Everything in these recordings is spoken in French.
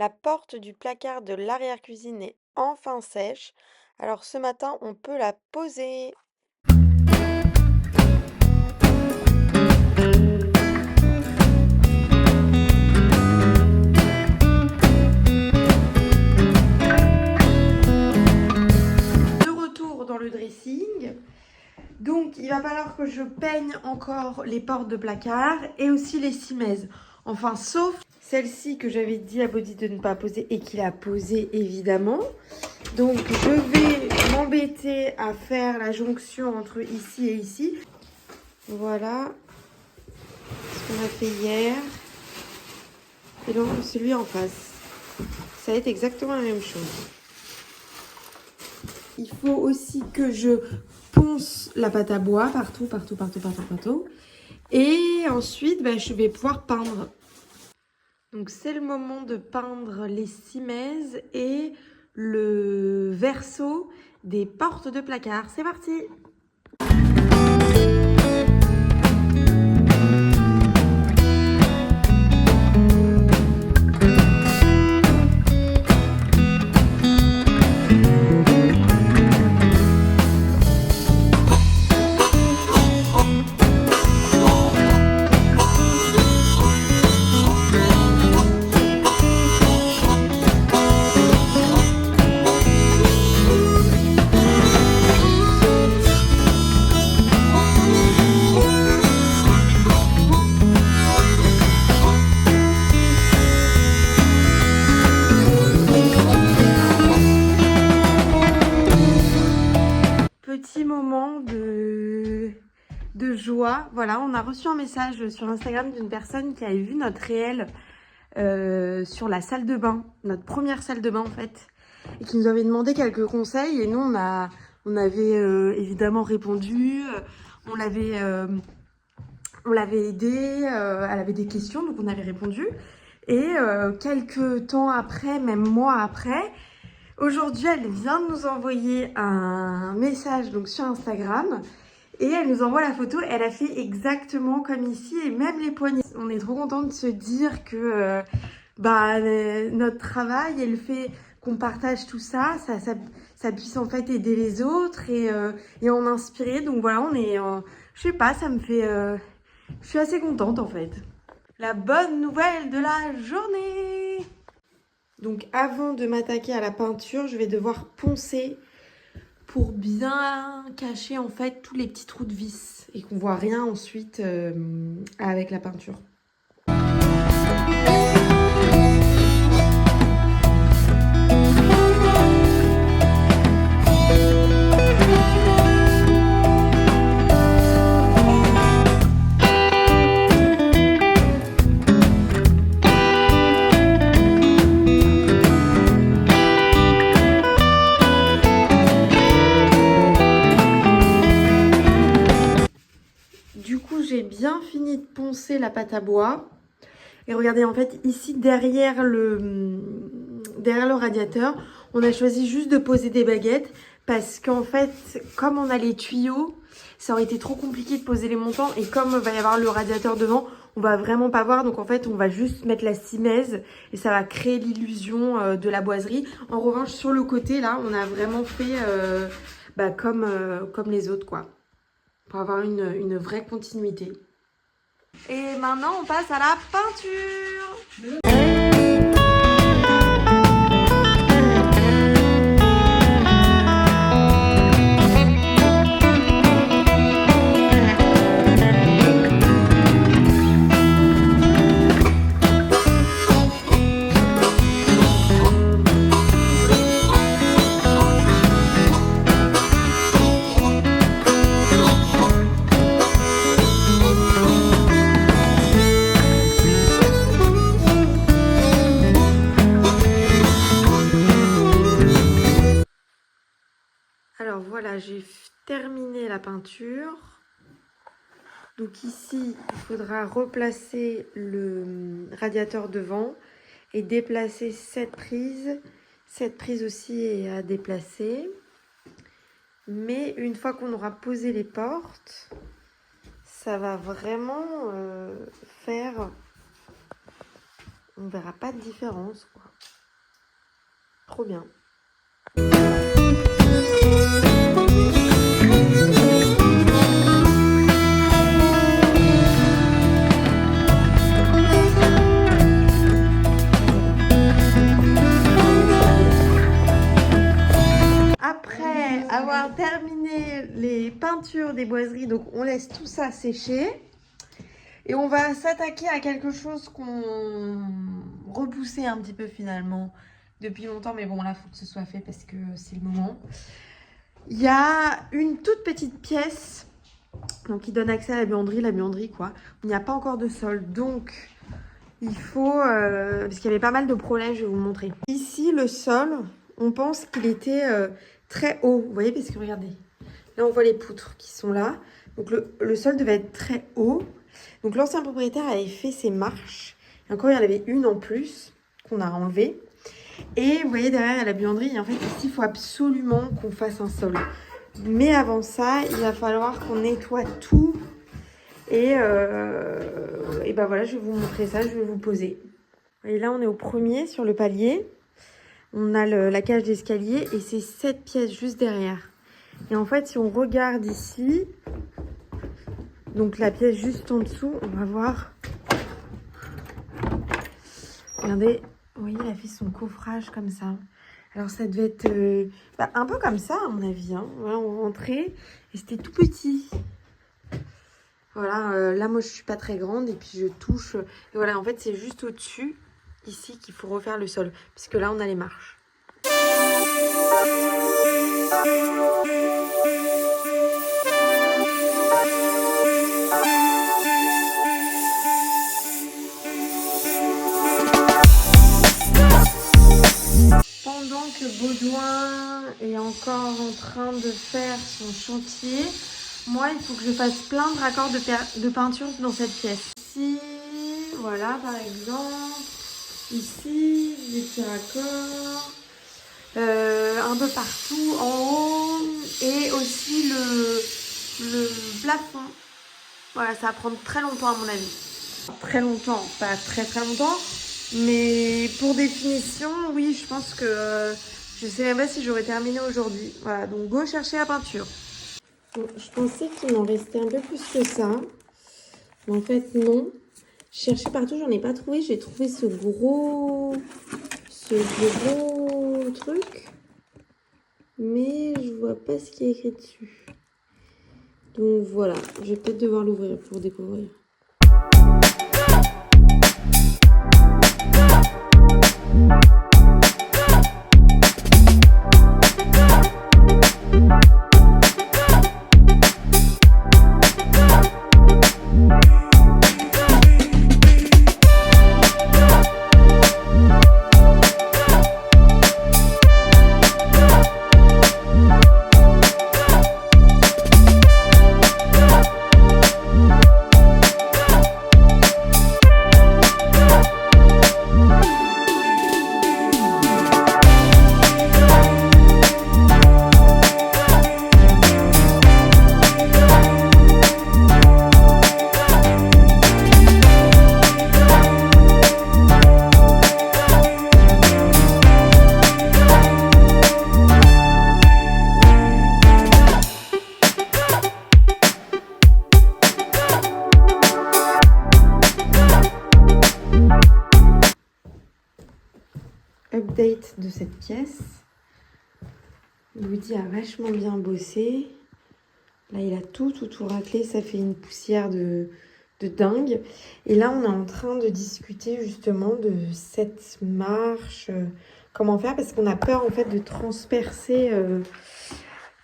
La porte du placard de l'arrière-cuisine est enfin sèche. Alors ce matin, on peut la poser. De retour dans le dressing. Donc il va falloir que je peigne encore les portes de placard et aussi les simèzes. Enfin, sauf celle-ci que j'avais dit à Body de ne pas poser et qu'il a posé évidemment. Donc je vais m'embêter à faire la jonction entre ici et ici. Voilà ce qu'on a fait hier. Et donc celui en face. Ça va être exactement la même chose. Il faut aussi que je ponce la pâte à bois partout. Et ensuite, je vais pouvoir peindre. Donc c'est le moment de peindre les simèzes et le verso des portes de placard. C'est parti! Petit moment de joie. Voilà, on a reçu un message sur Instagram d'une personne qui avait vu notre réel sur la salle de bain, notre première salle de bain en fait, et qui nous avait demandé quelques conseils. Et nous, on avait évidemment répondu, on l'avait aidé, elle avait des questions, donc on avait répondu. Et quelques temps après, même mois après, aujourd'hui, elle vient de nous envoyer un message donc sur Instagram et elle nous envoie la photo. Elle a fait exactement comme ici et même les poignets. On est trop content de se dire que notre travail et le fait qu'on partage tout ça, ça puisse en fait aider les autres et en inspirer. Donc voilà, on est, je sais pas, ça me fait, je suis assez contente en fait. La bonne nouvelle de la journée. Donc avant de m'attaquer à la peinture, je vais devoir poncer pour bien cacher en fait tous les petits trous de vis et qu'on voit rien ensuite avec la peinture. J'ai bien fini de poncer la pâte à bois. Et regardez, en fait, ici, derrière le radiateur, on a choisi juste de poser des baguettes parce qu'en fait, comme on a les tuyaux, ça aurait été trop compliqué de poser les montants. Et comme il va y avoir le radiateur devant, on va vraiment pas voir. Donc en fait, on va juste mettre la simèze et ça va créer l'illusion de la boiserie. En revanche, sur le côté, là, on a vraiment fait comme les autres, quoi. Pour avoir une vraie continuité. Et maintenant, on passe à la peinture. Alors voilà, j'ai terminé la peinture. Donc ici, il faudra replacer le radiateur devant et déplacer cette prise. Cette prise aussi est à déplacer. Mais une fois qu'on aura posé les portes, ça va vraiment faire... On verra pas de différence, quoi. Trop bien. Après avoir terminé les peintures des boiseries, donc on laisse tout ça sécher. Et on va s'attaquer à quelque chose qu'on repoussait un petit peu finalement depuis longtemps. Mais bon, là, il faut que ce soit fait parce que c'est le moment. Il y a une toute petite pièce donc, qui donne accès à la buanderie quoi. Il n'y a pas encore de sol. Donc, il faut... parce qu'il y avait pas mal de problèmes, je vais vous le montrer. Ici, le sol, on pense qu'il était très haut. Vous voyez, parce que regardez. Là, on voit les poutres qui sont là. Donc, le sol devait être très haut. Donc l'ancien propriétaire avait fait ses marches. Et encore, il y en avait une en plus qu'on a enlevée. Et vous voyez derrière, il y a la buanderie. Et en fait, ici, il faut absolument qu'on fasse un sol. Mais avant ça, il va falloir qu'on nettoie tout. Et ben voilà, je vais vous montrer ça. Je vais vous poser. Et là, on est au premier sur le palier. On a la cage d'escalier. Et c'est cette pièce juste derrière. Et en fait, si on regarde ici... Donc la pièce juste en dessous, on va voir. Regardez, vous voyez, il a fait son coffrage comme ça. Alors ça devait être un peu comme ça à mon avis. Hein. Voilà, on rentrait et c'était tout petit. Voilà, là moi je suis pas très grande et puis je touche. Et voilà, en fait c'est juste au-dessus, ici, qu'il faut refaire le sol. Puisque là on a les marches. Pendant que Baudouin est encore en train de faire son chantier, moi il faut que je fasse plein de raccords de peinture dans cette pièce. Ici, voilà par exemple, ici des petits raccords, un peu partout en haut et aussi le plafond. Voilà, ça va prendre très longtemps à mon avis. Très longtemps, pas très longtemps. Mais pour définition, oui, je pense que je sais même pas si j'aurais terminé aujourd'hui. Voilà, donc go chercher la peinture. Bon, je pensais qu'il m'en restait un peu plus que ça. Mais en fait, non. Je cherchais partout, j'en ai pas trouvé. J'ai trouvé ce gros truc. Mais je vois pas ce qui est écrit dessus. Donc voilà, je vais peut-être devoir l'ouvrir pour découvrir. Update de cette pièce. Louis a vachement bien bossé. Là, il a tout raclé. Ça fait une poussière de dingue. Et là, on est en train de discuter justement de cette marche. Comment faire, parce qu'on a peur en fait de transpercer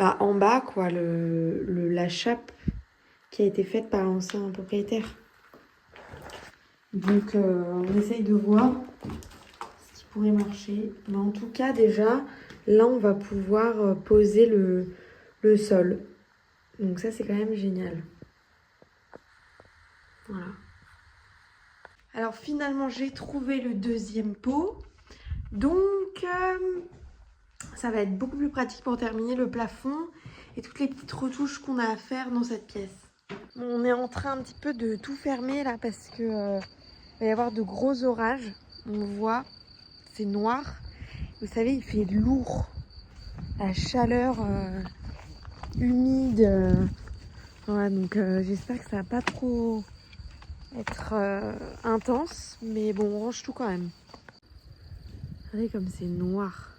en bas quoi, la chape qui a été faite par l'ancien propriétaire. Donc, on essaye de voir pourrait marcher, mais en tout cas déjà là on va pouvoir poser le sol, donc ça c'est quand même génial. Voilà, alors finalement j'ai trouvé le deuxième pot, donc ça va être beaucoup plus pratique pour terminer le plafond et toutes les petites retouches qu'on a à faire dans cette pièce. Bon, on est en train un petit peu de tout fermer là parce que va y avoir de gros orages, on voit. C'est noir Vous savez, il fait lourd. La chaleur humide. Ouais, donc j'espère que ça va pas trop être intense. Mais bon, on range tout quand même. Regardez comme c'est noir.